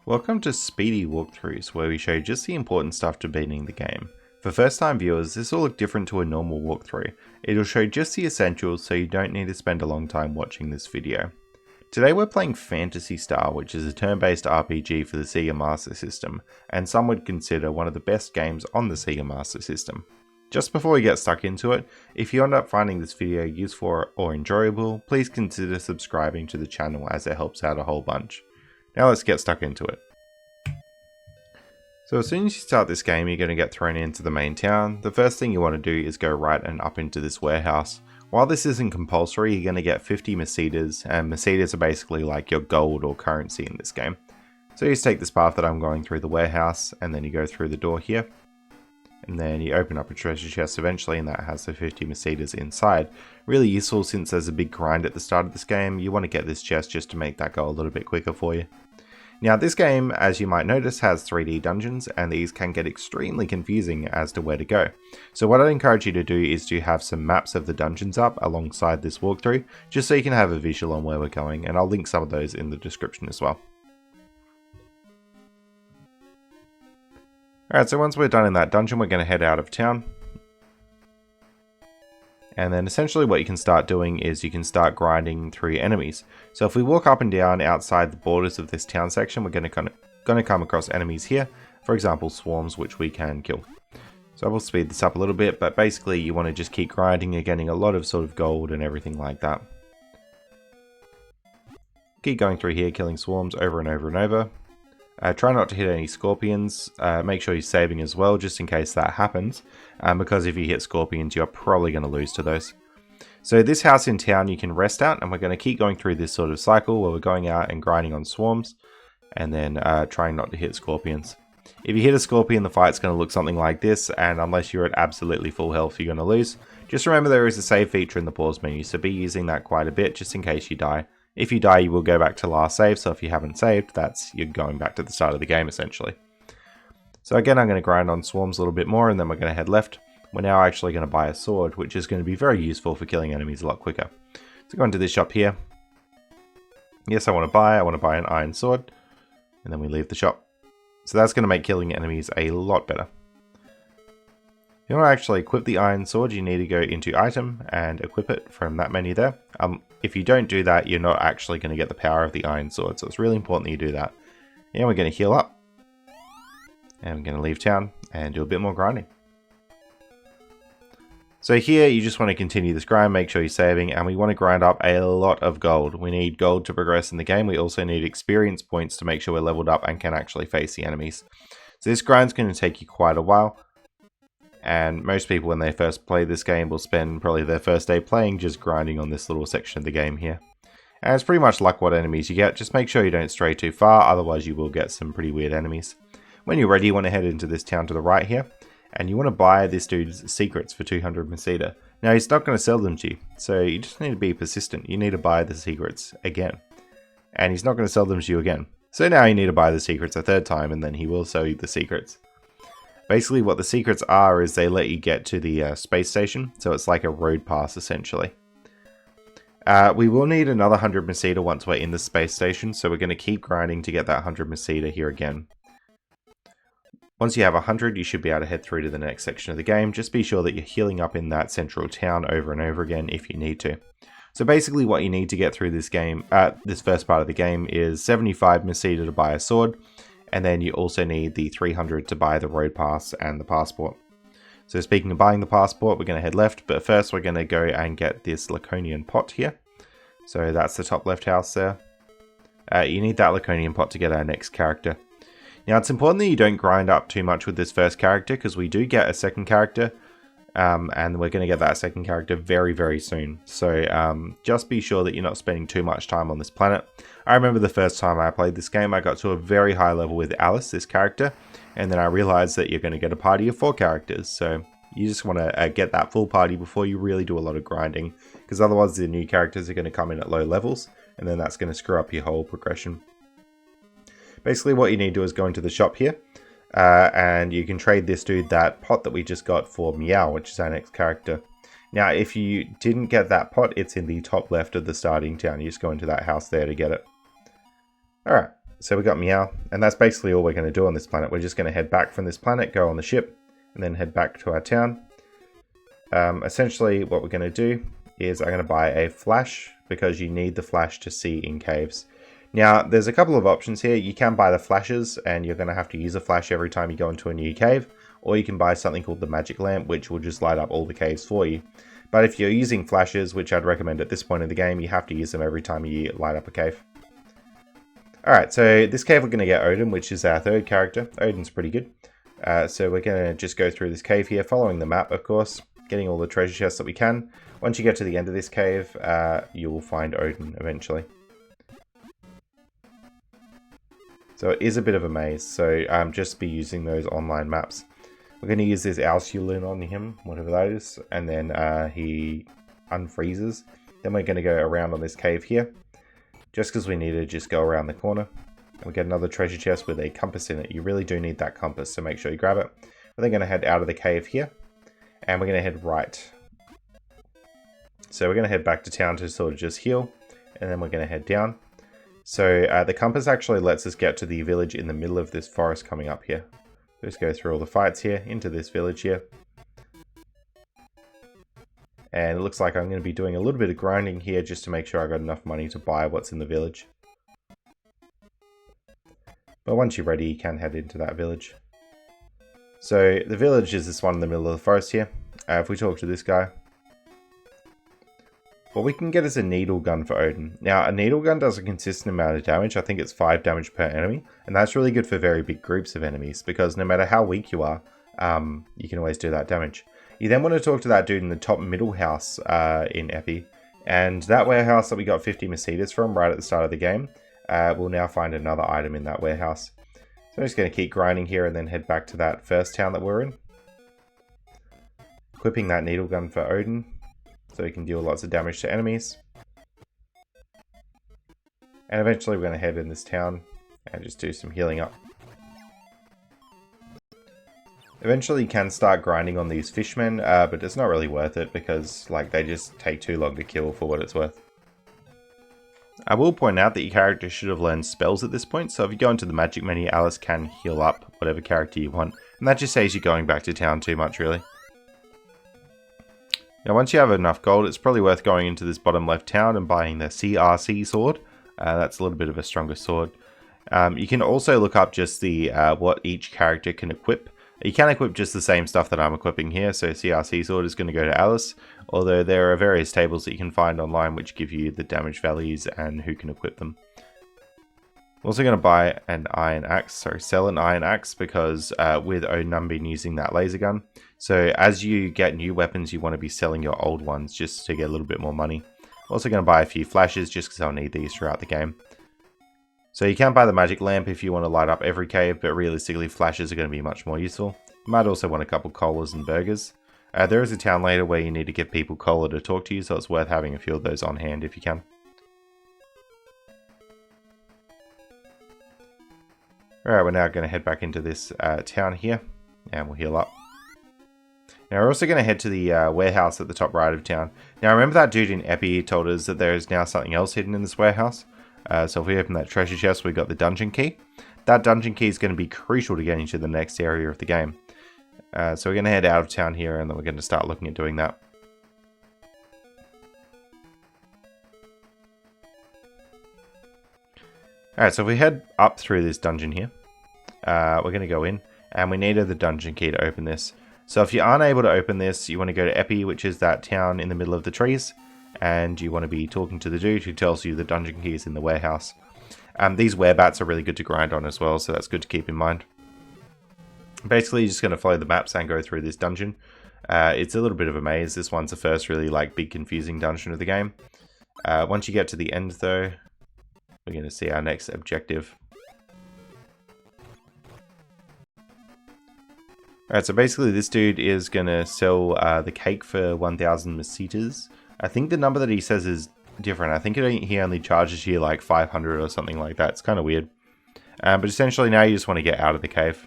Welcome to Speedy Walkthroughs, where we show just the important stuff to beating the game. For first time viewers, this will look different to a normal walkthrough. It'll show just the essentials, so you don't need to spend a long time watching this video. Today we're playing Phantasy, which is a turn-based RPG for the Sega Master System, and some would consider one of the best games on the Sega Master System. Just before we get stuck into it, if you end up finding this video useful or enjoyable, please consider subscribing to the channel as it helps out a whole bunch. Now let's get stuck into it. So as soon as you start this game, you're going to get thrown into the main town. The first thing you want to do is go right and up into this warehouse. While this isn't compulsory, you're going to get 50 Masitas, and Masitas are basically like your gold or currency in this game. So you just take this path that I'm going through the warehouse, and then you go through the door here. And then you open up a treasure chest eventually, and that has the 50 Masitas inside. Really useful since there's a big grind at the start of this game. You want to get this chest just to make that go a little bit quicker for you. Now this game, as you might notice, has 3D dungeons, and these can get extremely confusing as to where to go. So what I'd encourage you to do is to have some maps of the dungeons up alongside this walkthrough, just so you can have a visual on where we're going, and I'll link some of those in the description as well. Alright, so once we're done in that dungeon, we're going to head out of town. And then essentially what you can start doing is you can start grinding through enemies. So if we walk up and down outside the borders of this town section, we're going to come across enemies here. For example, swarms, which we can kill. So I will speed this up a little bit, but basically you want to just keep grinding and getting a lot of sort of gold and everything like that. Keep going through here, killing swarms over and over and over. Try not to hit any scorpions. Make sure you're saving as well, just in case that happens. Because if you hit scorpions, you're probably going to lose to those. So this house in town you can rest at, and we're going to keep going through this sort of cycle where we're going out and grinding on swarms, and then trying not to hit scorpions. If you hit a scorpion, the fight's going to look something like this, and unless you're at absolutely full health, you're going to lose. Just remember there is a save feature in the pause menu, so be using that quite a bit, just in case you die. If you die, you will go back to last save, so if you haven't saved, you're going back to the start of the game, essentially. So again, I'm going to grind on swarms a little bit more, and then we're going to head left. We're now actually going to buy a sword, which is going to be very useful for killing enemies a lot quicker. So go into this shop here. Yes, I want to buy an iron sword, and then we leave the shop. So that's going to make killing enemies a lot better. If you want to actually equip the iron sword, you need to go into item and equip it from that menu there. If you don't do that, you're not actually going to get the power of the iron sword, so it's really important that you do that. And we're going to heal up. And we're going to leave town and do a bit more grinding. So here you just want to continue this grind, make sure you're saving, and we want to grind up a lot of gold. We need gold to progress in the game. We also need experience points to make sure we're leveled up and can actually face the enemies. So this grind's going to take you quite a while. And most people, when they first play this game, will spend probably their first day playing just grinding on this little section of the game here. And it's pretty much luck what enemies you get. Just make sure you don't stray too far, otherwise you will get some pretty weird enemies. When you're ready, you want to head into this town to the right here, and you want to buy this dude's secrets for 200 Masita. Now, he's not going to sell them to you, so you just need to be persistent. You need to buy the secrets again. And he's not going to sell them to you again. So now you need to buy the secrets a third time, and then he will sell you the secrets. Basically what the secrets are is they let you get to the space station, so it's like a road pass essentially. We will need another 100 Masita once we're in the space station, so we're going to keep grinding to get that 100 Masita here again. Once you have 100, you should be able to head through to the next section of the game. Just be sure that you're healing up in that central town over and over again if you need to. So basically what you need to get through this game, this first part of the game, is 75 Masita to buy a sword. And then you also need the 300 to buy the road pass and the passport. So speaking of buying the passport, we're going to head left, but first we're going to go and get this Laconian pot here. So that's the top left house there. You need that Laconian pot to get our next character. Now it's important that you don't grind up too much with this first character, because we do get a second character. And we're going to get that second character very, very soon. So just be sure that you're not spending too much time on this planet. I remember the first time I played this game, I got to a very high level with Alice, this character. And then I realized that you're going to get a party of 4 characters. So you just want to get that full party before you really do a lot of grinding. Because otherwise the new characters are going to come in at low levels. And then that's going to screw up your whole progression. Basically what you need to do is go into the shop here. And you can trade this dude that pot that we just got for Meow, which is our next character. Now, if you didn't get that pot, it's in the top left of the starting town. You just go into that house there to get it. Alright, So we got Meow, and that's basically all we're going to do on this planet. We're just going to head back from this planet, go on the ship, and then head back to our town. Essentially, what we're going to do is I'm going to buy a flash, because you need the flash to see in caves. Now, there's a couple of options here. You can buy the flashes, and you're going to have to use a flash every time you go into a new cave, or you can buy something called the magic lamp, which will just light up all the caves for you. But if you're using flashes, which I'd recommend at this point in the game, you have to use them every time you light up a cave. Alright, so this cave we're going to get Odin, which is our third character. Odin's pretty good. So we're going to just go through this cave here, following the map, of course, getting all the treasure chests that we can. Once you get to the end of this cave, you will find Odin eventually. So it is a bit of a maze, so just be using those online maps. We're going to use this Alsulin on him, whatever that is, and then he unfreezes. Then we're going to go around on this cave here, just because we need to just go around the corner. And we get another treasure chest with a compass in it. You really do need that compass, so make sure you grab it. We're then going to head out of the cave here, and we're going to head right. So we're going to head back to town to sort of just heal, and then we're going to head down. So the compass actually lets us get to the village in the middle of this forest coming up here. Just go through all the fights here, into this village here. And it looks like I'm going to be doing a little bit of grinding here just to make sure I got enough money to buy what's in the village. But once you're ready, you can head into that village. So the village is this one in the middle of the forest here. If we talk to this guy, what we can get is a needle gun for Odin. Now, a needle gun does a consistent amount of damage. I think it's 5 damage per enemy. And that's really good for very big groups of enemies, because no matter how weak you are, you can always do that damage. You then want to talk to that dude in the top middle house in Epi. And that warehouse that we got 50 Mercedes from right at the start of the game, we'll now find another item in that warehouse. So I'm just going to keep grinding here and then head back to that first town that we're in. Equipping that needle gun for Odin, so he can deal lots of damage to enemies. And eventually we're going to head in this town and just do some healing up. Eventually you can start grinding on these fishmen, but it's not really worth it because they just take too long to kill for what it's worth. I will point out that your character should have learned spells at this point, so if you go into the magic menu, Alice can heal up whatever character you want. And that just saves you going back to town too much, really. Now, once you have enough gold, it's probably worth going into this bottom left town and buying the CRC sword. That's a little bit of a stronger sword. You can also look up just the what each character can equip. You can equip just the same stuff that I'm equipping here, so CRC sword is going to go to Alice, although there are various tables that you can find online which give you the damage values and who can equip them. I'm also going to buy an iron axe, sell an iron axe, because with Odin I've been using that laser gun. So as you get new weapons, you want to be selling your old ones just to get a little bit more money. I'm also going to buy a few flashes just because I'll need these throughout the game. So you can buy the magic lamp if you want to light up every cave, but realistically flashes are going to be much more useful. You might also want a couple colas and burgers. There is a town later where you need to give people cola to talk to you, so it's worth having a few of those on hand if you can. Alright, we're now going to head back into this town here, and we'll heal up. Now we're also going to head to the warehouse at the top right of town. Now remember that dude in Epi told us that there is now something else hidden in this warehouse? So if we open that treasure chest, we've got the dungeon key. That dungeon key is going to be crucial to getting to the next area of the game. So we're going to head out of town here, and then we're going to start looking at doing that. Alright, so if we head up through this dungeon here, we're going to go in, and we needed the dungeon key to open this. So if you aren't able to open this, you want to go to Epi, which is that town in the middle of the trees, and you want to be talking to the dude who tells you the dungeon key is in the warehouse. These werebats are really good to grind on as well, so that's good to keep in mind. Basically, you're just going to follow the maps and go through this dungeon. It's a little bit of a maze. This one's the first really big confusing dungeon of the game. Once you get to the end though, we're going to see our next objective. Alright, so basically this dude is going to sell the cake for 1,000 Mercedes. I think the number that he says is different. I think he only charges you 500 or something like that. It's kind of weird. But essentially now you just want to get out of the cave.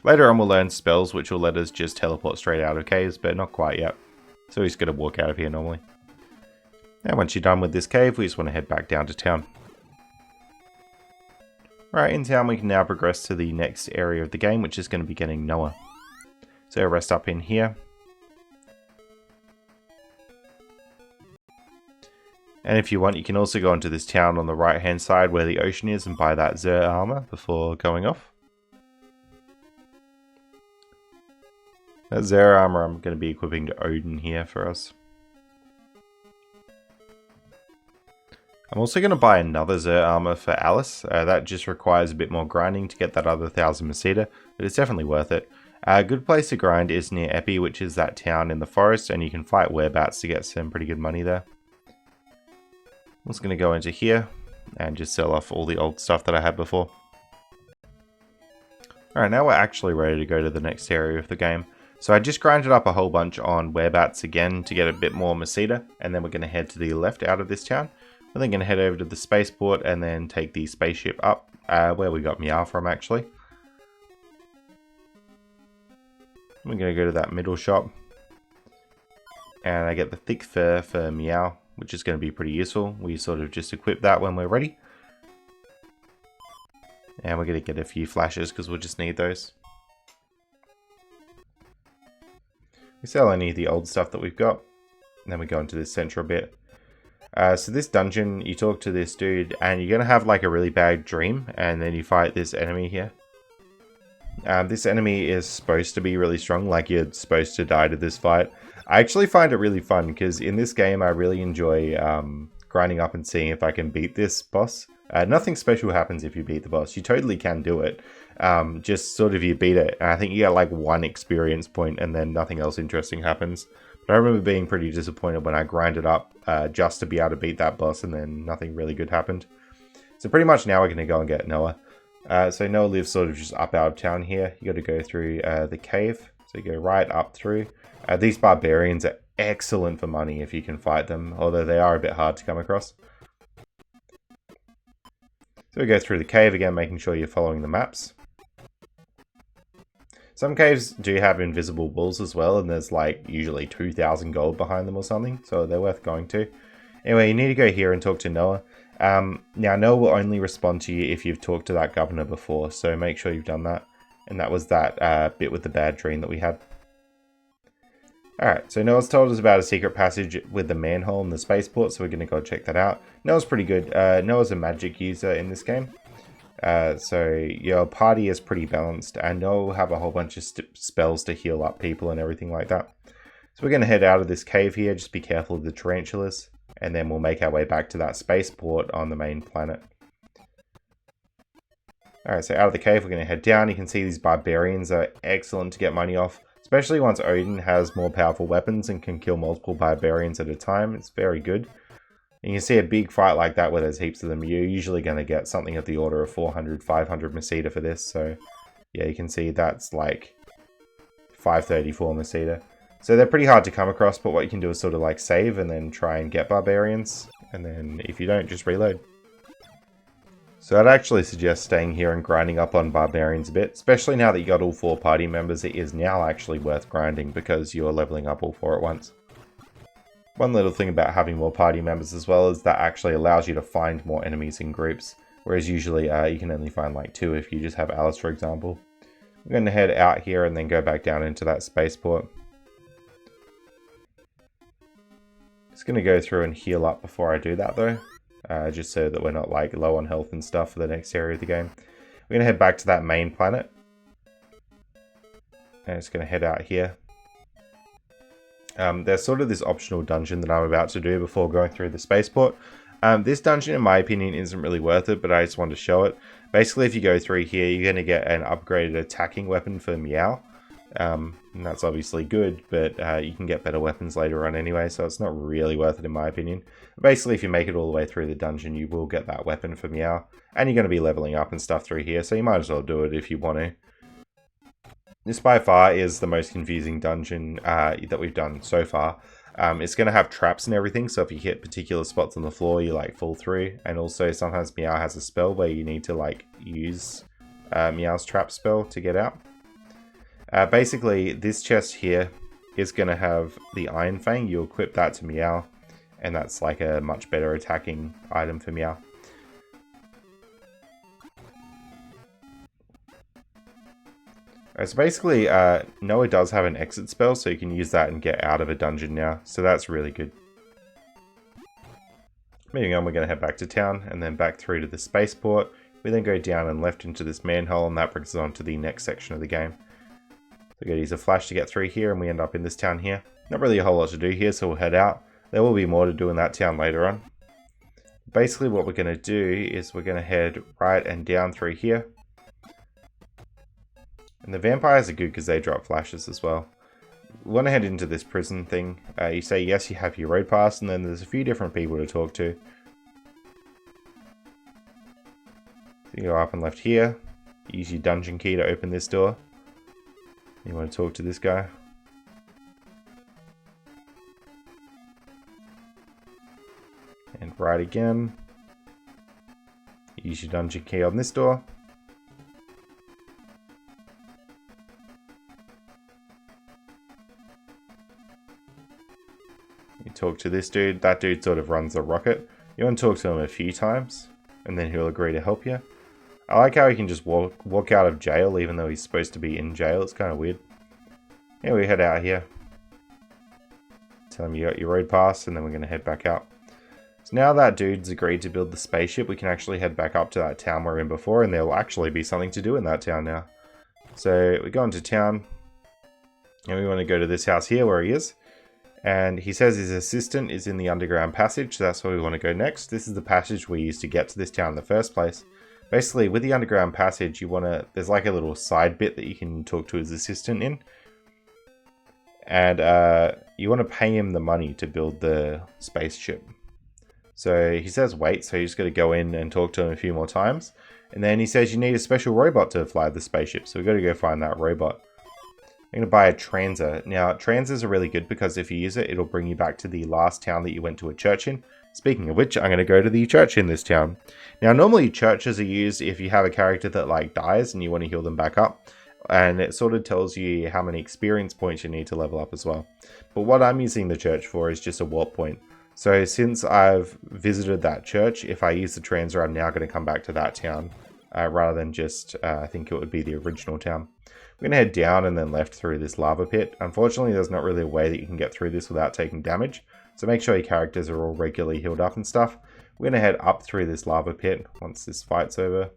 Later on we'll learn spells which will let us just teleport straight out of caves, but not quite yet. So he's going to walk out of here normally. And once you're done with this cave, we just want to head back down to town. Right, in town we can now progress to the next area of the game, which is going to be getting Noah. So rest up in here. And if you want, you can also go into this town on the right hand side where the ocean is and buy that Zer armor before going off. That Zer armor I'm going to be equipping to Odin here for us. I'm also going to buy another Zer armor for Alice. That just requires a bit more grinding to get that other 1000 Meseta, but it's definitely worth it. A good place to grind is near Epi, which is that town in the forest, and you can fight werebats to get some pretty good money there. I'm just going to go into here and just sell off all the old stuff that I had before. Alright, now we're actually ready to go to the next area of the game. So I just grinded up a whole bunch on werebats again to get a bit more Meseta, and then we're going to head to the left out of this town. We're then going to head over to the spaceport and then take the spaceship up, where we got Meow from actually. We're going to go to that middle shop. And I get the thick fur for Meow, which is going to be pretty useful. We sort of just equip that when we're ready. And we're going to get a few flashes because we'll just need those. We sell any of the old stuff that we've got. And then we go into this central bit. So this dungeon, you talk to this dude and you're going to have like a really bad dream. And then you fight this enemy here. This enemy is supposed to be really strong, like you're supposed to die to this fight. I actually find it really fun because in this game I really enjoy grinding up and seeing if I can beat this boss. Nothing special happens if you beat the boss. You totally can do it. Just sort of you beat it. And I think you get like 1 experience point and then nothing else interesting happens. But I remember being pretty disappointed when I grinded up just to be able to beat that boss and then nothing really good happened. So pretty much now we're going to go and get Noah. So Noah lives sort of just up out of town here. You got to go through the cave. So you go right up through. These barbarians are excellent for money if you can fight them, although they are a bit hard to come across. So we go through the cave again, making sure you're following the maps. Some caves do have invisible bulls as well, and there's like usually 2,000 gold behind them or something, so they're worth going to. Anyway, you need to go here and talk to Noah. Now, Noah will only respond to you if you've talked to that governor before, so make sure you've done that. And that was that bit with the bad dream that we had. Alright, so Noah's told us about a secret passage with the manhole in the spaceport, so we're going to go check that out. Noah's pretty good. Noah's a magic user in this game. So your party is pretty balanced, and Noah will have a whole bunch of spells to heal up people and everything like that. So we're going to head out of this cave here, just be careful of the tarantulas, and then we'll make our way back to that spaceport on the main planet. Alright, so out of the cave we're going to head down. You can see these barbarians are excellent to get money off. Especially once Odin has more powerful weapons and can kill multiple barbarians at a time. It's very good. And you can see a big fight like that where there's heaps of them. You're usually going to get something of the order of 400, 500 Meseta for this. So yeah, you can see that's like 534 Meseta. So they're pretty hard to come across, but what you can do is sort of like save and then try and get barbarians. And then if you don't, just reload. So I'd actually suggest staying here and grinding up on barbarians a bit, especially now that you got all 4 party members. It is now actually worth grinding because you're leveling up all 4 at once. One little thing about having more party members as well is that actually allows you to find more enemies in groups, whereas usually you can only find like 2 if you just have Alice, for example. I'm going to head out here and then go back down into that spaceport. Just going to go through and heal up before I do that though. Just so that we're not like low on health and stuff for the next area of the game. We're going to head back to that main planet. And it's going to head out here. There's sort of this optional dungeon that I'm about to do before going through the spaceport. This dungeon, in my opinion, isn't really worth it, but I just wanted to show it. Basically, if you go through here, you're going to get an upgraded attacking weapon for Meow. And that's obviously good, but you can get better weapons later on anyway, so it's not really worth it in my opinion. Basically, if you make it all the way through the dungeon, you will get that weapon for Meow, and you're going to be leveling up and stuff through here, so you might as well do it if you want to. This by far is the most confusing dungeon that we've done so far. It's going to have traps and everything, so if you hit particular spots on the floor, you like fall through, and also sometimes Meow has a spell where you need to like use Meow's trap spell to get out. Basically, this chest here is going to have the Iron Fang. You equip that to Meow, and that's like a much better attacking item for Meow. Alright, so basically, Noah does have an exit spell, so you can use that and get out of a dungeon now. So that's really good. Moving on, we're going to head back to town, and then back through to the spaceport. We then go down and left into this manhole, and that brings us on to the next section of the game. We're going to use a flash to get through here, and we end up in this town here. Not really a whole lot to do here, so we'll head out. There will be more to do in that town later on. Basically, what we're going to do is we're going to head right and down through here. And the vampires are good because they drop flashes as well. We want to head into this prison thing. You say yes, you have your road pass, and then there's a few different people to talk to. So you go up and left here. Use your dungeon key to open this door. You want to talk to this guy. And right again. Use your dungeon key on this door. You talk to this dude. That dude sort of runs the rocket. You want to talk to him a few times, and then he'll agree to help you. I like how he can just walk out of jail even though he's supposed to be in jail. It's kind of weird. Yeah, we head out here. Tell him you got your road pass, and then we're going to head back out. So now that dude's agreed to build the spaceship, we can actually head back up to that town we were in before, and there'll actually be something to do in that town now. So we go into town, and we want to go to this house here where he is. And he says his assistant is in the underground passage, so that's where we want to go next. This is the passage we used to get to this town in the first place. Basically, with the underground passage, there's like a little side bit that you can talk to his assistant in. And you want to pay him the money to build the spaceship. So he says wait, so you just got to go in and talk to him a few more times. And then he says you need a special robot to fly the spaceship, so we've got to go find that robot. I'm going to buy a transer. Now, transers are really good because if you use it, it'll bring you back to the last town that you went to a church in. Speaking of which, I'm going to go to the church in this town. Now, normally churches are used if you have a character that like dies and you want to heal them back up. And it sort of tells you how many experience points you need to level up as well. But what I'm using the church for is just a warp point. So since I've visited that church, if I use the transer, I'm now going to come back to that town. Rather than just, I think it would be the original town. We're going to head down and then left through this lava pit. Unfortunately, there's not really a way that you can get through this without taking damage. So make sure your characters are all regularly healed up and stuff. We're going to head up through this lava pit once this fight's over.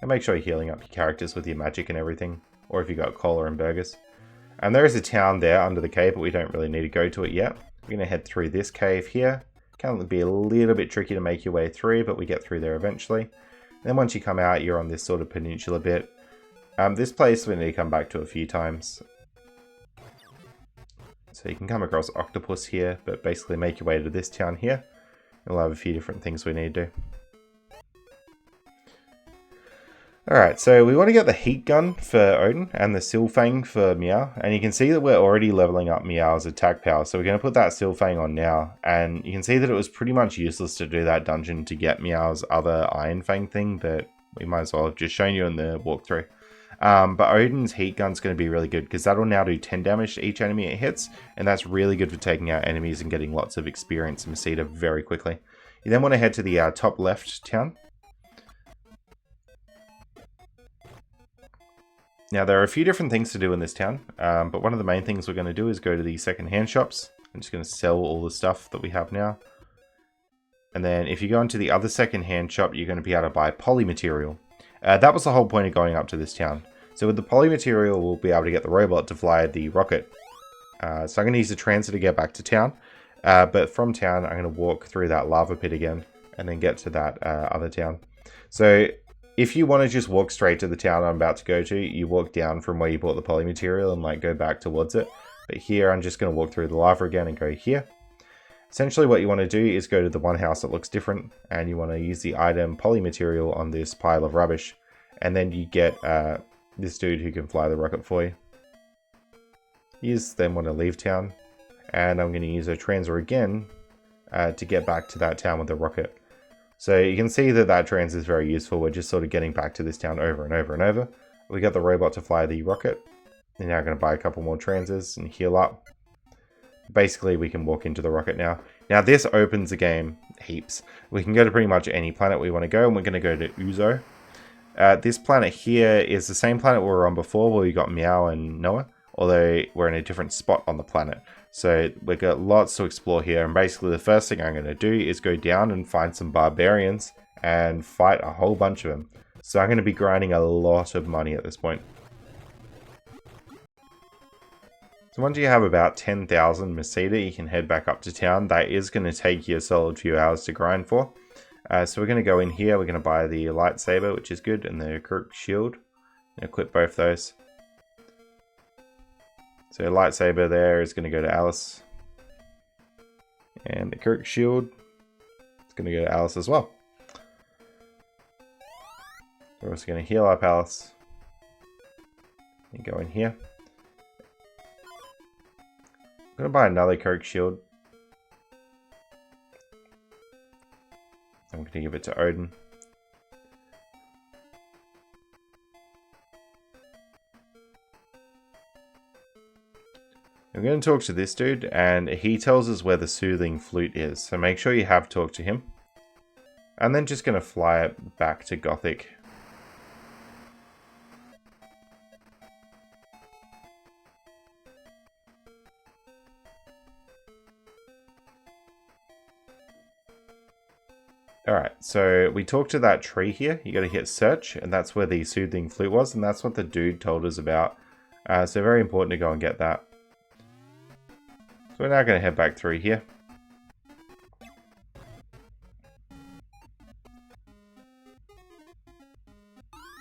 And make sure you're healing up your characters with your magic and everything. Or if you got cola and burgers. And there is a town there under the cave, but we don't really need to go to it yet. We're going to head through this cave here. Can be a little bit tricky to make your way through, but we get through there eventually. Then once you come out, you're on this sort of peninsula bit. This place we need to come back to a few times. So you can come across octopus here, but basically make your way to this town here. We'll have a few different things we need to do. Alright, so we want to get the heat gun for Odin and the Silfang for Meow. And you can see that we're already leveling up Meow's attack power. So we're going to put that Silfang on now. And you can see that it was pretty much useless to do that dungeon to get Meow's other Iron Fang thing. But we might as well have just shown you in the walkthrough. But Odin's heat gun's going to be really good because that'll now do 10 damage to each enemy it hits. And that's really good for taking out enemies and getting lots of experience and Meseta very quickly. You then want to head to the top left town. Now, there are a few different things to do in this town, but one of the main things we're going to do is go to the second-hand shops. I'm just going to sell all the stuff that we have now. And then if you go into the other second-hand shop, you're going to be able to buy polymaterial. That was the whole point of going up to this town. So with the polymaterial, we'll be able to get the robot to fly the rocket. So I'm going to use the transit to get back to town. But from town, I'm going to walk through that lava pit again and then get to that other town. So if you want to just walk straight to the town I'm about to go to, you walk down from where you bought the polymaterial and like go back towards it. But here I'm just going to walk through the lava again and go here. Essentially what you want to do is go to the one house that looks different and you want to use the item polymaterial on this pile of rubbish. And then you get this dude who can fly the rocket for you. You then want to leave town and I'm going to use a transer again to get back to that town with the rocket. So you can see that that trans is very useful. We're just sort of getting back to this town over and over and over. We got the robot to fly the rocket. And now I'm going to buy a couple more transers and heal up. Basically, we can walk into the rocket now. Now this opens the game heaps. We can go to pretty much any planet we want to go, and we're going to go to Uzo. This planet here is the same planet we were on before where we got Meow and Noah, although we're in a different spot on the planet. So we've got lots to explore here, and basically the first thing I'm going to do is go down and find some barbarians and fight a whole bunch of them. So I'm going to be grinding a lot of money at this point. So once you have about 10,000 Meseta, you can head back up to town. That is going to take you a solid few hours to grind for. So we're going to go in here, we're going to buy the lightsaber, which is good, and the Crook shield. Equip both those. So lightsaber there is going to go to Alice. And the Crook shield is going to go to Alice as well. We're also going to heal up Alice. And go in here. I'm going to buy another Crook shield. I'm going to give it to Odin. I'm going to talk to this dude, and he tells us where the soothing flute is. So make sure you have talked to him. And then just going to fly it back to Gothic. Alright, so we talked to that tree here. You got to hit search, and that's where the soothing flute was, and that's what the dude told us about. So very important to go and get that. So we're now going to head back through here.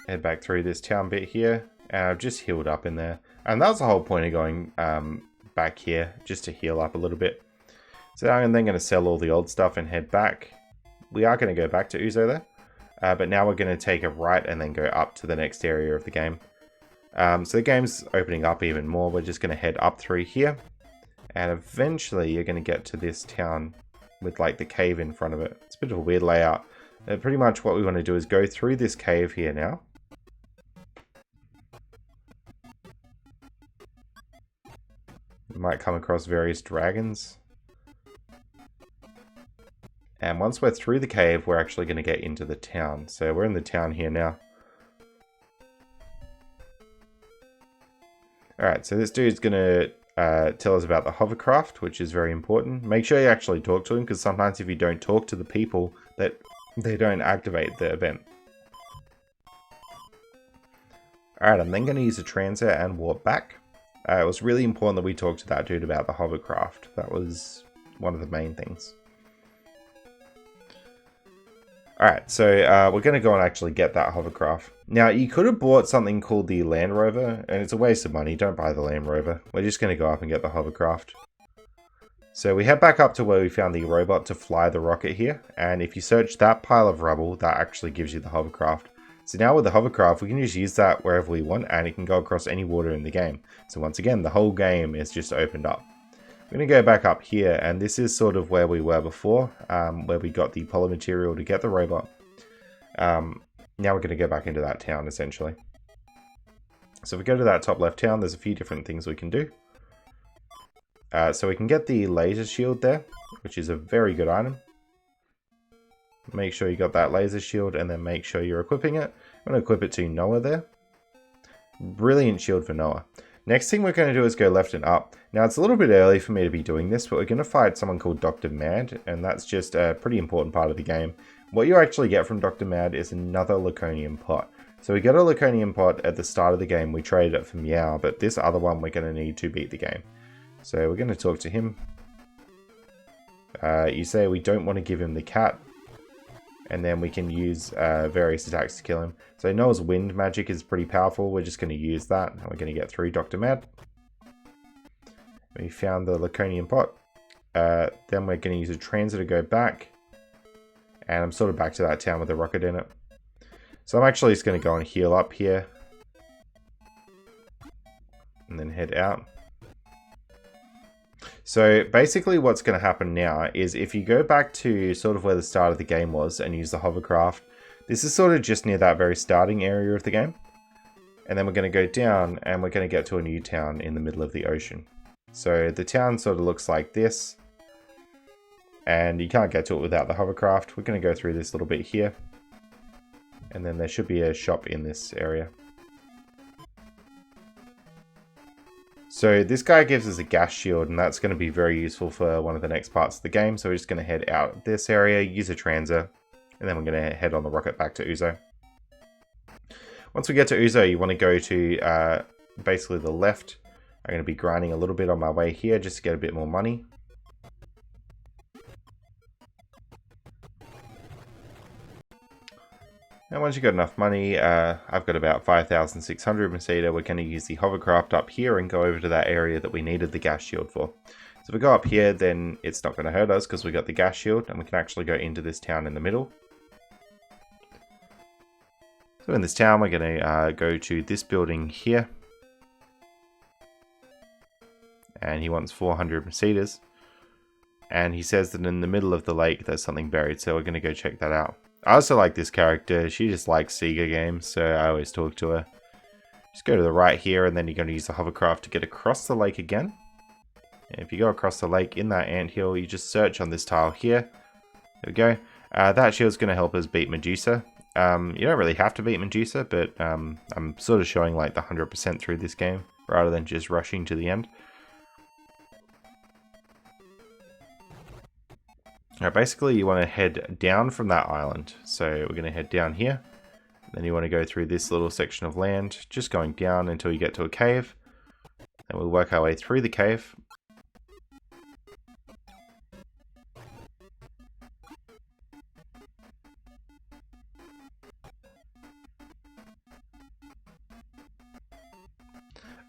Head back through this town bit here, and I've just healed up in there. And that was the whole point of going back here, just to heal up a little bit. So I'm then going to sell all the old stuff and head back. We are going to go back to Uzo there, but now we're going to take a right and then go up to the next area of the game. So the game's opening up even more. We're just going to head up through here, and eventually you're going to get to this town with like the cave in front of it. It's a bit of a weird layout. Pretty much what we want to do is go through this cave here now. We might come across various dragons. And once we're through the cave, we're actually going to get into the town. So we're in the town here now. Alright, so this dude's going to tell us about the hovercraft, which is very important. Make sure you actually talk to him, because sometimes if you don't talk to the people, that they don't activate the event. Alright, I'm then going to use a transit and warp back. It was really important that we talked to that dude about the hovercraft. That was one of the main things. Alright, so we're going to go and actually get that hovercraft. Now, you could have bought something called the Land Rover, and it's a waste of money. Don't buy the Land Rover. We're just going to go up and get the hovercraft. So we head back up to where we found the robot to fly the rocket here, and if you search that pile of rubble, that actually gives you the hovercraft. So now with the hovercraft, we can just use that wherever we want, and it can go across any water in the game. So once again, the whole game is just opened up. I'm going to go back up here, and this is sort of where we were before, where we got the poly material to get the robot. Now we're going to go back into that town, essentially. So if we go to that top left town, there's a few different things we can do. So we can get the laser shield there, which is a very good item. Make sure you got that laser shield, and then make sure you're equipping it. I'm going to equip it to Noah there. Brilliant shield for Noah. Next thing we're going to do is go left and up. Now, it's a little bit early for me to be doing this, but we're going to fight someone called Dr. Mad, and that's just a pretty important part of the game. What you actually get from Dr. Mad is another Laconian pot. So we get a Laconian pot at the start of the game. We traded it for Meow, but this other one we're going to need to beat the game. So we're going to talk to him. You say we don't want to give him the cat, and then we can use various attacks to kill him. So Noah's wind magic is pretty powerful. We're just going to use that, and we're going to get through Dr. Mad. We found the Laconian pot. Then we're going to use a transit to go back. And I'm sort of back to that town with a rocket in it. So I'm actually just going to go and heal up here. And then head out. So basically what's going to happen now is if you go back to sort of where the start of the game was and use the hovercraft, this is sort of just near that very starting area of the game. And then we're going to go down and we're going to get to a new town in the middle of the ocean. So the town sort of looks like this. And you can't get to it without the hovercraft. We're going to go through this little bit here. And then there should be a shop in this area. So this guy gives us a gas shield, and that's going to be very useful for one of the next parts of the game. So we're just going to head out this area, use a transit, and then we're going to head on the rocket back to Uzo. Once we get to Uzo, you want to go to basically the left. I'm going to be grinding a little bit on my way here just to get a bit more money. And once you've got enough money, I've got about 5,600 Meseta. We're going to use the hovercraft up here and go over to that area that we needed the gas shield for. So if we go up here, then it's not going to hurt us because we got the gas shield, and we can actually go into this town in the middle. So in this town, we're going to go to this building here. And he wants 400 Mesetas. And he says that in the middle of the lake, there's something buried. So we're going to go check that out. I also like this character. She just likes Sega games, so I always talk to her. Just go to the right here, and then you're going to use the hovercraft to get across the lake again. And if you go across the lake in that anthill, you just search on this tile here. There we go. That shield's going to help us beat Medusa. You don't really have to beat Medusa, but I'm sort of showing like the 100% through this game, rather than just rushing to the end. Alright, basically you want to head down from that island. So we're going to head down here. Then you want to go through this little section of land, just going down until you get to a cave. Then we'll work our way through the cave.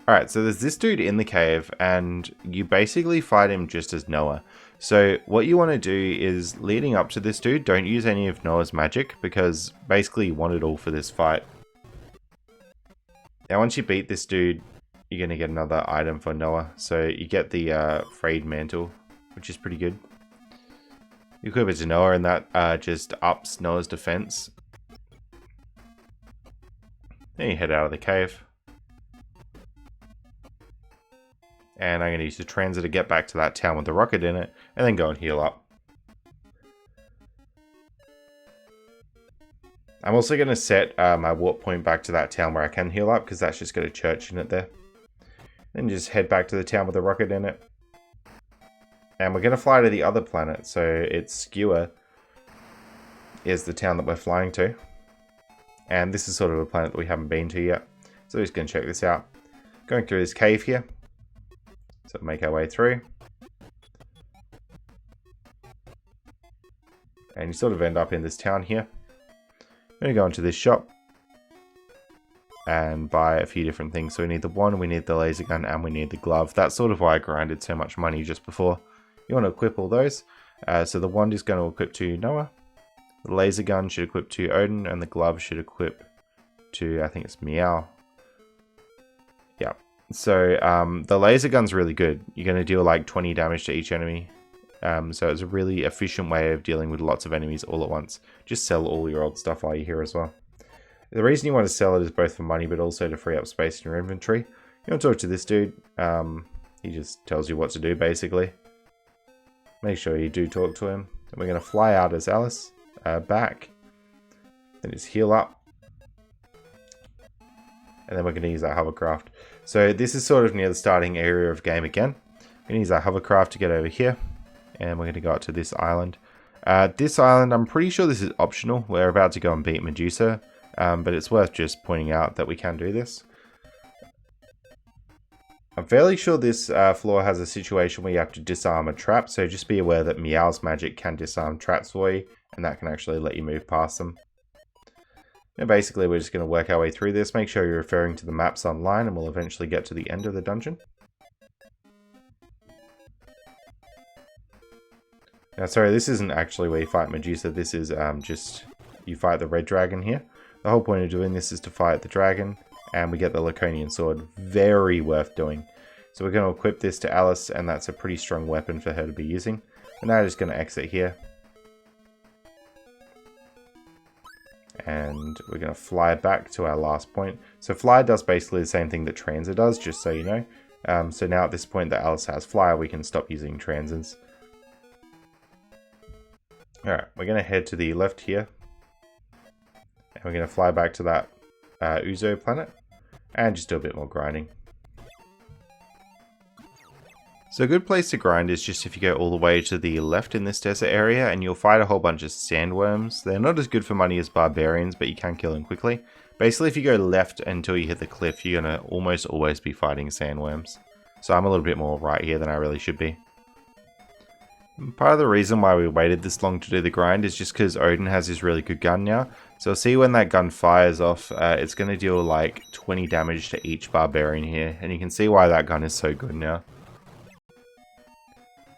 Alright, so there's this dude in the cave, and you basically fight him just as Noah. So what you want to do is, leading up to this dude, don't use any of Noah's magic, because basically you want it all for this fight. Now once you beat this dude, you're going to get another item for Noah. So you get the frayed mantle, which is pretty good. You equip it to Noah, and that just ups Noah's defense. Then you head out of the cave. And I'm going to use the transit to get back to that town with the rocket in it, and then go and heal up. I'm also going to set my warp point back to that town where I can heal up, because that's just got a church in it there. Then just head back to the town with the rocket in it. And we're going to fly to the other planet, so it's Skewer is the town that we're flying to. And this is sort of a planet that we haven't been to yet. So we're just going to check this out. Going through this cave here. So make our way through. And you sort of end up in this town here. I'm going to go into this shop and buy a few different things. So we need the wand, we need the laser gun, and we need the glove. That's sort of why I grinded so much money just before. You want to equip all those. So the wand is going to equip to Noah. The laser gun should equip to Odin, and the glove should equip to, I think it's Meow. Yeah. So the laser gun's really good. You're going to deal like 20 damage to each enemy. So it's a really efficient way of dealing with lots of enemies all at once. Just sell all your old stuff while you're here as well. The reason you want to sell it is both for money, but also to free up space in your inventory. You want to talk to this dude. He just tells you what to do, basically. Make sure you do talk to him. And we're going to fly out as Alice, back. Then just heal up. And then we're going to use our hovercraft. So this is sort of near the starting area of game again. We're going to use our hovercraft to get over here. And we're going to go out to this island. This island, I'm pretty sure this is optional. We're about to go and beat Medusa. But it's worth just pointing out that we can do this. I'm fairly sure this floor has a situation where you have to disarm a trap. So just be aware that Meow's magic can disarm traps for you. And that can actually let you move past them. And basically, we're just going to work our way through this. Make sure you're referring to the maps online, and we'll eventually get to the end of the dungeon. Now, sorry, this isn't actually where you fight Medusa. This is just you fight the red dragon here. The whole point of doing this is to fight the dragon, and we get the Laconian sword. Very worth doing. So we're going to equip this to Alice, and that's a pretty strong weapon for her to be using. And now I'm just going to exit here. And we're going to fly back to our last point. So fly does basically the same thing that transit does, just so you know. So now at this point that Alice has fly, we can stop using transits. Alright, we're going to head to the left here. And we're going to fly back to that Uzo planet and just do a bit more grinding. So a good place to grind is just if you go all the way to the left in this desert area, and you'll fight a whole bunch of sandworms. They're not as good for money as barbarians, but you can kill them quickly. Basically, if you go left until you hit the cliff, you're going to almost always be fighting sandworms. So I'm a little bit more right here than I really should be. And part of the reason why we waited this long to do the grind is just because Odin has this really good gun now. So see when that gun fires off, it's going to deal like 20 damage to each barbarian here. And you can see why that gun is so good now.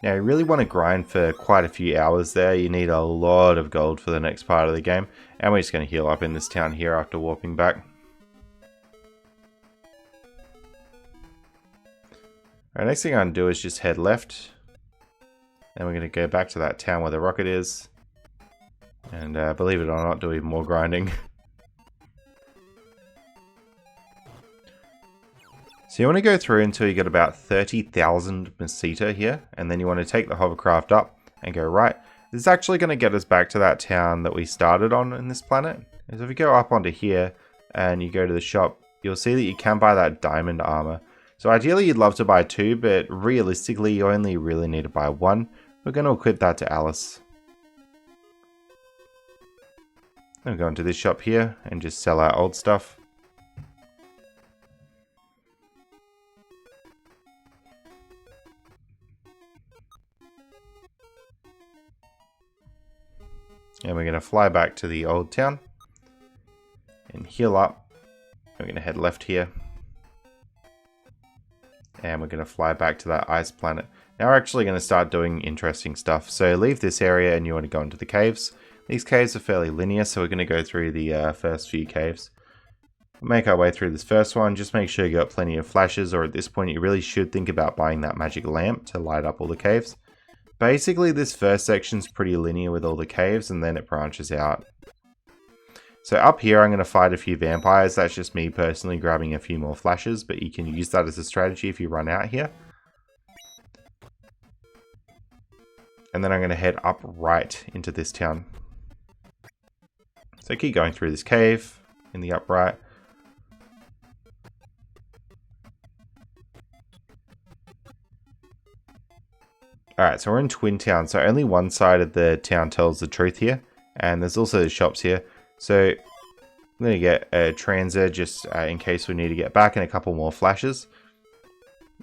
Now you really want to grind for quite a few hours there. You need a lot of gold for the next part of the game. And we're just going to heal up in this town here after warping back. Alright, next thing I'm going to do is just head left. Then we're going to go back to that town where the rocket is. And believe it or not, do even more grinding. So you want to go through until you get about 30,000 Meseta here. And then you want to take the hovercraft up and go right. This is actually going to get us back to that town that we started on in this planet. So if you go up onto here and you go to the shop, you'll see that you can buy that diamond armor. So ideally you'd love to buy 2, but realistically you only really need to buy 1. We're going to equip that to Alice. Then we'll go into this shop here and just sell our old stuff. And we're going to fly back to the old town and heal up. We're going to head left here. And we're going to fly back to that ice planet. Now we're actually going to start doing interesting stuff. So leave this area and you want to go into the caves. These caves are fairly linear, so we're going to go through the first few caves. We'll make our way through this first one. Just make sure you got plenty of flashes, or at this point you really should think about buying that magic lamp to light up all the caves. Basically this first section is pretty linear with all the caves, and then it branches out. So up here I'm going to fight a few vampires. That's just me personally grabbing a few more flashes, but you can use that as a strategy if you run out here. And then I'm going to head up right into this town. So keep going through this cave in the upright. Alright, so we're in Twin Town, so only one side of the town tells the truth here. And there's also the shops here. So I'm going to get a transit just in case we need to get back, and a couple more flashes.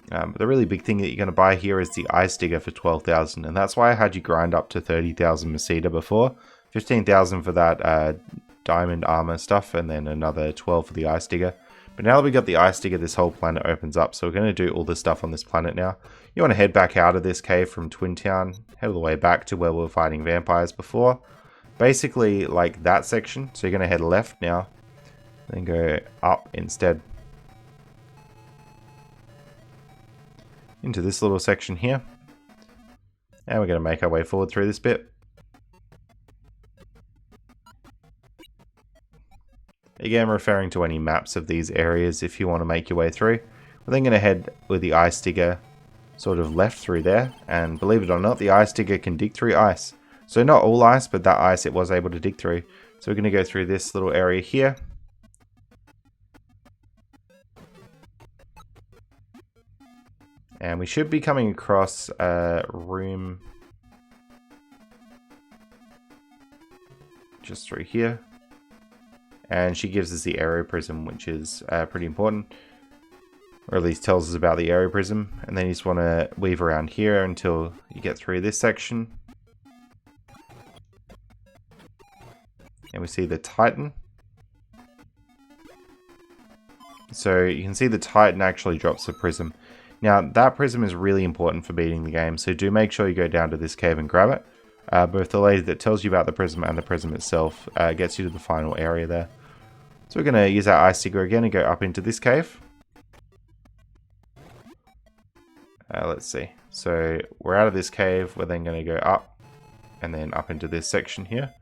But the really big thing that you're going to buy here is the ice digger for 12,000, and that's why I had you grind up to 30,000 Meseta before. 15,000 for that diamond armor stuff, and then another 12 for the ice digger. But now that we got the ice digger, this whole planet opens up, so we're going to do all this stuff on this planet now. You want to head back out of this cave from Twin Town, head all the way back to where we were fighting vampires before. Basically like that section, so you're going to head left now, then go up instead. Into this little section here. And we're going to make our way forward through this bit. Again, referring to any maps of these areas if you want to make your way through. We're then going to head with the ice digger sort of left through there. And believe it or not, the ice digger can dig through ice. So not all ice, but that ice it was able to dig through. So we're going to go through this little area here. And we should be coming across a room just through here. And she gives us the arrow prism, which is pretty important. Or at least tells us about the arrow prism. And then you just want to weave around here until you get through this section. And we see the Titan. So you can see the Titan actually drops the prism. Now, that prism is really important for beating the game, so do make sure you go down to this cave and grab it. Both the lady that tells you about the prism and the prism itself gets you to the final area there. So we're going to use our ice digger again and go up into this cave. Let's see. So we're out of this cave, we're then going to go up and then up into this section here.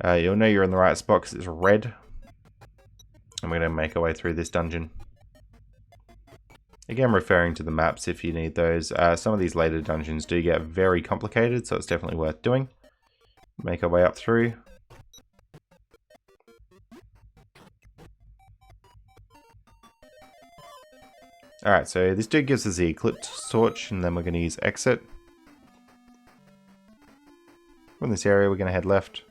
You'll know you're in the right spot because it's red. And we're going to make our way through this dungeon. Again, referring to the maps if you need those. Some of these later dungeons do get very complicated, so it's definitely worth doing. Make our way up through. Alright, so this dude gives us the Eclipse Torch, and then we're going to use exit. From this area, we're going to head left.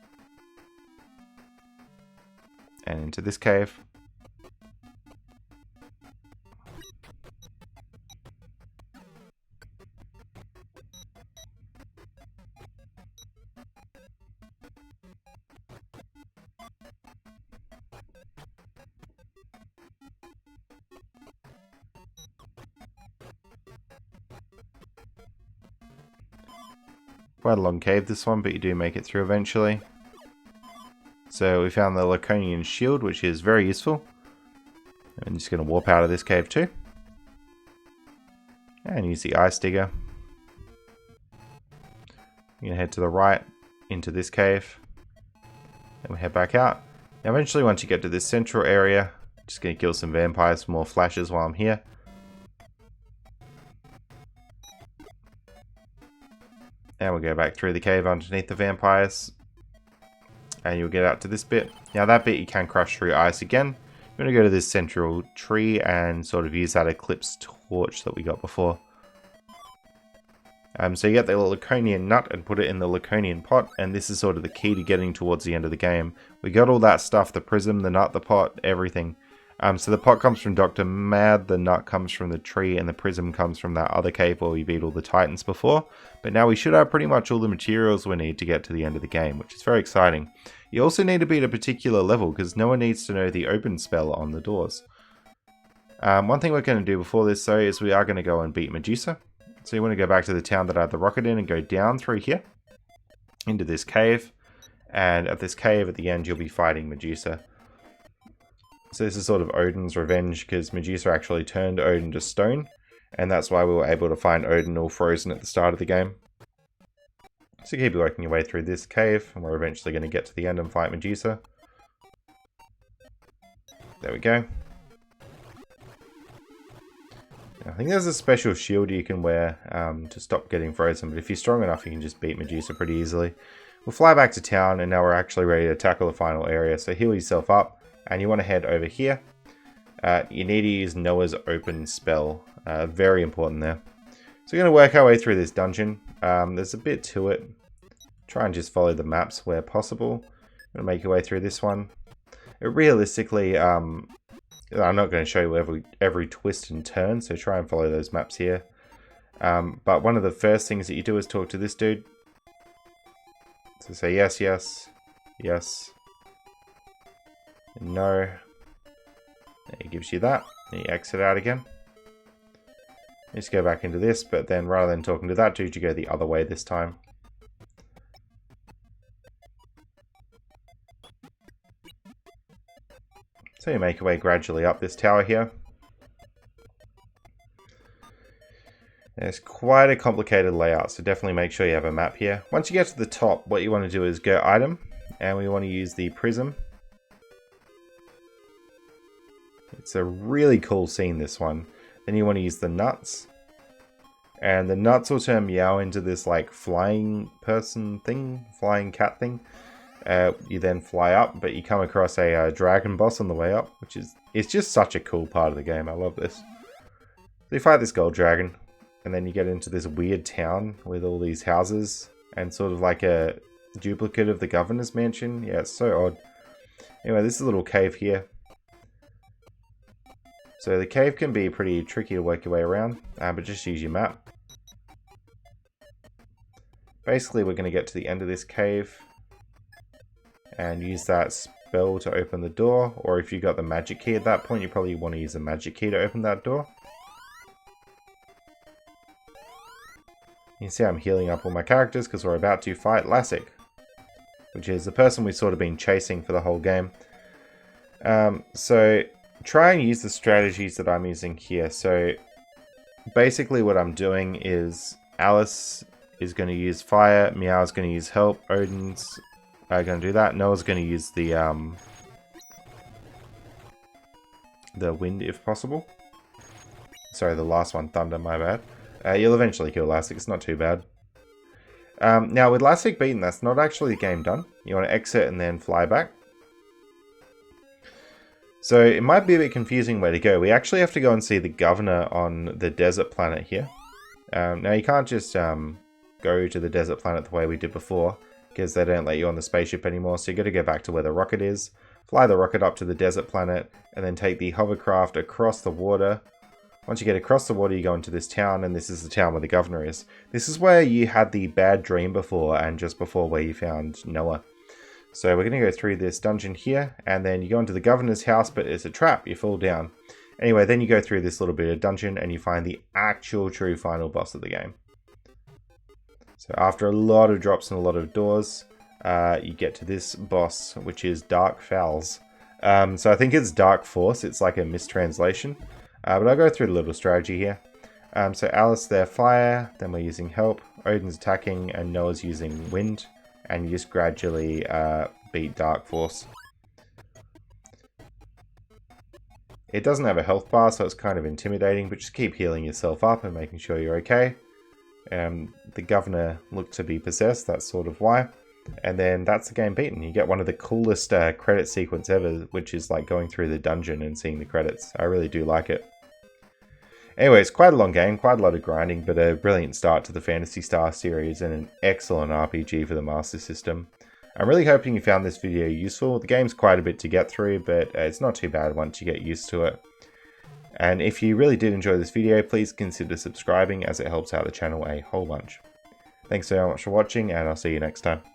And into this cave. Quite a long cave this one, but you do make it through eventually. So we found the Laconian shield, which is very useful. I'm just going to warp out of this cave too. And use the ice digger. You're going to head to the right into this cave. Then we head back out. Now eventually once you get to this central area, I'm just going to kill some vampires for more flashes while I'm here. And we'll go back through the cave underneath the vampires. And you'll get out to this bit. Now that bit you can crush through ice again. You're going to go to this central tree and sort of use that Eclipse Torch that we got before. So you get the Laconian nut and put it in the Laconian pot. And this is sort of the key to getting towards the end of the game. We got all that stuff, the prism, the nut, the pot, everything. So the pot comes from Dr. Mad, the nut comes from the tree, and the prism comes from that other cave where we beat all the titans before. But now we should have pretty much all the materials we need to get to the end of the game, which is very exciting. You also need to beat a particular level, because no one needs to know the open spell on the doors. One thing we're going to do before this, though, is we are going to go and beat Medusa. So you want to go back to the town that I had the rocket in and go down through here, into this cave. And at this cave, at the end, you'll be fighting Medusa. So this is sort of Odin's revenge, because Medusa actually turned Odin to stone, and that's why we were able to find Odin all frozen at the start of the game. So keep working your way through this cave, and we're eventually going to get to the end and fight Medusa. There we go. I think there's a special shield you can wear to stop getting frozen, but if you're strong enough you can just beat Medusa pretty easily. We'll fly back to town, and now we're actually ready to tackle the final area, so heal yourself up. And you want to head over here. You need to use Noah's open spell. Very important there. So we're going to work our way through this dungeon. There's a bit to it. Try and just follow the maps where possible. Going to make your way through this one. Realistically, I'm not going to show you every twist and turn, so try and follow those maps here. But one of the first things that you do is talk to this dude. So say yes, yes, yes. No. It gives you that. Then you exit out again. You just go back into this, but then rather than talking to that dude, you go the other way this time. So you make your way gradually up this tower here. It's quite a complicated layout, so definitely make sure you have a map here. Once you get to the top, what you want to do is go item, and we want to use the prism. It's a really cool scene, this one. Then you want to use the nuts. And the nuts will turn Meow into this like flying person thing, flying cat thing. You then fly up, but you come across a dragon boss on the way up, which is, it's just such a cool part of the game. I love this. So you fight this gold dragon, and then you get into this weird town with all these houses, and sort of like a duplicate of the governor's mansion. Yeah, it's so odd. Anyway, this is a little cave here. So the cave can be pretty tricky to work your way around, but just use your map. Basically, we're going to get to the end of this cave and use that spell to open the door, or if you got the magic key at that point, you probably want to use the magic key to open that door. You can see I'm healing up all my characters because we're about to fight Lassic, which is the person we've sort of been chasing for the whole game. So try and use the strategies that I'm using here. So basically what I'm doing is Alice is going to use fire, Meow's going to use help, Odin's going to do that, Noah's going to use the wind if possible. Sorry, the last one, thunder, my bad. You'll eventually kill Lassic, it's not too bad. Now with Lassic beaten, that's not actually the game done. You want to exit and then fly back. So it might be a bit confusing where to go. We actually have to go and see the governor on the desert planet here. Now you can't just go to the desert planet the way we did before, because they don't let you on the spaceship anymore, so you got to go back to where the rocket is, fly the rocket up to the desert planet, and then take the hovercraft across the water. Once you get across the water, you go into this town, and this is the town where the governor is. This is where you had the bad dream before, and just before where you found Noah. So we're going to go through this dungeon here, and then you go into the governor's house, but it's a trap, you fall down. Anyway, then you go through this little bit of dungeon, and you find the actual true final boss of the game. So after a lot of drops and a lot of doors, you get to this boss, which is Dark Fowls. So I think it's Dark Force, it's like a mistranslation. But I'll go through the little strategy here. So Alice, they're fire, then we're using help, Odin's attacking, and Noah's using wind. And you just gradually beat Dark Force. It doesn't have a health bar, so it's kind of intimidating, but just keep healing yourself up and making sure you're okay. The governor looked to be possessed, that's sort of why. And then that's the game beaten. You get one of the coolest credit sequence ever, which is like going through the dungeon and seeing the credits. I really do like it. Anyway, it's quite a long game, quite a lot of grinding, but a brilliant start to the Phantasy Star series and an excellent RPG for the Master System. I'm really hoping you found this video useful. The game's quite a bit to get through, but it's not too bad once you get used to it. And if you really did enjoy this video, please consider subscribing as it helps out the channel a whole bunch. Thanks so much for watching, and I'll see you next time.